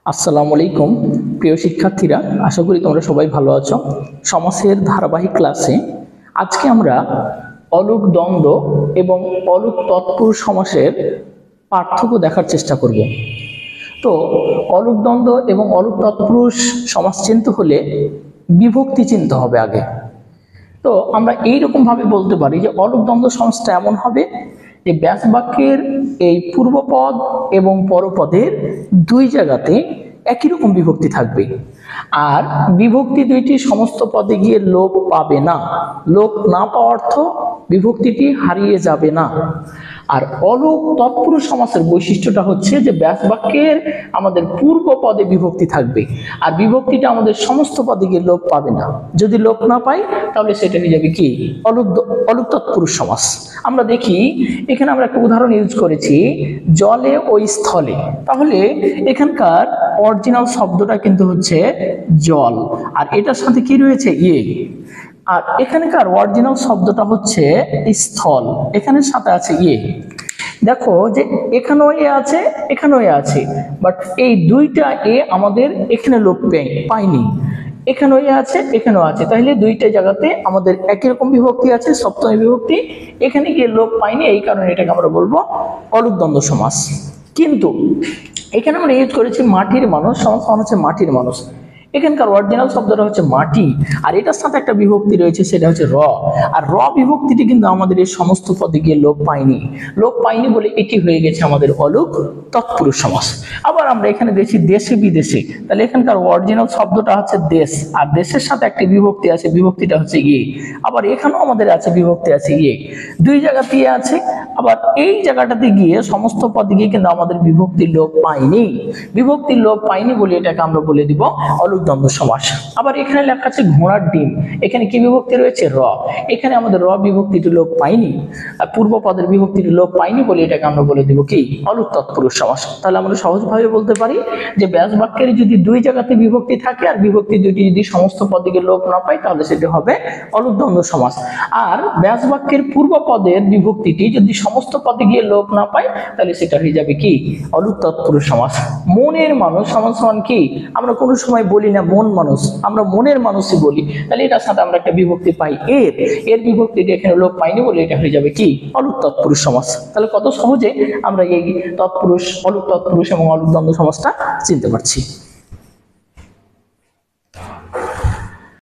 আসসালামু আলাইকুম প্রিয় শিক্ষার্থীরা, আশা করি তোমরা সবাই ভালো আছো। সমাসের ধারাবাহিক ক্লাসে আজকে আমরা অলুক দ্বন্দ্ব এবং অলুক তৎপুরুষ সমাসের পার্থক্য দেখার চেষ্টা করব। তো অলুক দ্বন্দ্ব এবং অলুক তৎপুরুষ সমাস চিনতে হলে বিভক্তি চিনতে হবে আগে। তো আমরা এইরকম ভাবে বলতে পারি যে অলুক দ্বন্দ্ব সমাসটা এমন হবে যে ব্যাস বাক্যের এই পূর্বপদ এবং পরপদের দুই জায়গাতে একই রকম বিভক্তি থাকবে, আর বিভক্তি দুইটি সমস্ত পদে গিয়ে লোপ পাবে না। লোপ না পাওয়া অর্থ বিভক্তিটি হারিয়ে যাবে না। আর অলুক তৎপুরুষ সমাসের বৈশিষ্ট্যটা হচ্ছে যে ব্যাস বাক্যের আমাদের পূর্ব পদে বিভক্তি থাকবে, আর বিভক্তিটা আমাদের সমস্ত পদে গিয়ে লোপ পাবে না। যদি লোপ না পাই তাহলে সেটা হয়ে যাবে কি অলুক তৎপুরুষ সমাস। আমরা দেখি এখানে আমরা একটা উদাহরণ ইউজ করেছি, জলে ও স্থলে। তাহলে এখানকার অরিজিনাল শব্দটা কিন্তু হচ্ছে জল, আর এটার সাথে কি রয়েছে আর এখানকার অরিজিনাল শব্দটা হচ্ছে স্থল, এখানের সাথে আছে দেখো যে এখানেও আছে এখানেও আছে, বাট এই দুইটা আমাদের এখানে লোপ পাইনি। এখানেও আছে এখানেও আছে, তাহলে দুইটা জায়গাতে আমাদের একই রকম বিভক্তি আছে, সপ্তমী বিভক্তি। এখানে গিয়ে লোপ পাইনি, এই কারণে এটাকে আমরা বলবো অলুক দ্বন্দ্ব সমাস। কিন্তু এখানে আমরা ইউজ করেছি মাটির মানুষ, সমাস হচ্ছে মাটির মানুষ। এখানকার অরিজিনাল শব্দটা হচ্ছে মাটি, আর এটার সাথে একটা বিভক্তি রয়েছে, সেটা হচ্ছে আর বিভক্তিটি কিন্তু আমাদের এই সমস্ত পদে গিয়ে লোপ পাইনি বলে এটি হয়ে গেছে আমাদের অলুক তৎপুরুষ সমাস। আবার আমরা এখানে দেখছি দেশে বিদেশে, তাহলে এখানকার অরিজিনাল শব্দটা হচ্ছে দেশ, আর দেশের সাথে একটি বিভক্তি আছে, বিভক্তিটা হচ্ছে আবার এখানেও আমাদের আছে বিভক্তি আছে দুই জায়গাতে আছে। আবার এই জায়গাটাতে গিয়ে সমস্ত পদে গিয়ে কিন্তু আমাদের বিভক্তির লোপ পাইনি বলে এটাকে আমরা বলে দিব অলুক দ্বন্দ্ব সমাস। আবার এখানে লেখা আছে ঘোড়ার ডিম, এখানে কি বিভক্তি রয়েছে এখানে আমাদের বিভক্তিটি লোপ পাইনি, আর পূর্ব পদের বিভক্তিটি লোপ পাইনি বলে এটাকে আমরা বলে দিব কি অলুক তৎপুরুষ সমাস। তাহলে আমরা সহজভাবে বলতে পারি যে ব্যাস বাক্যের যদি দুই জায়গাতে বিভক্তি থাকে আর বিভক্তি দুইটি যদি সমস্ত পদে গিয়ে লোপ না পায় তাহলে সেটি হবে অলুক দ্বন্দ্ব সমাস। আর ব্যাস বাক্যের পূর্ব পদের বিভক্তিটি যদি সমস্ত পদে গিয়ে লোপ না পায় তাহলে সেটা হয়ে যাবে কি অলুক তৎপুরুষ সমাস। মনের মানুষ সমান সমান কি, আমরা কোনো সময় বলি না মন মানুষ, আমরা মনের মানুষই বলি, তাহলে এটার সাথে আমরা একটা বিভক্তি পাই এর বিভক্তিটি এখানে লোপ পাইনি বলে এটা হয়ে যাবে কি অলুক তৎপুরুষ সমাস। তাহলে কত সহজে আমরা এই অলুক তৎপুরুষ এবং অলুক দ্বন্দ্ব সমাসটা চিনতে পারছি।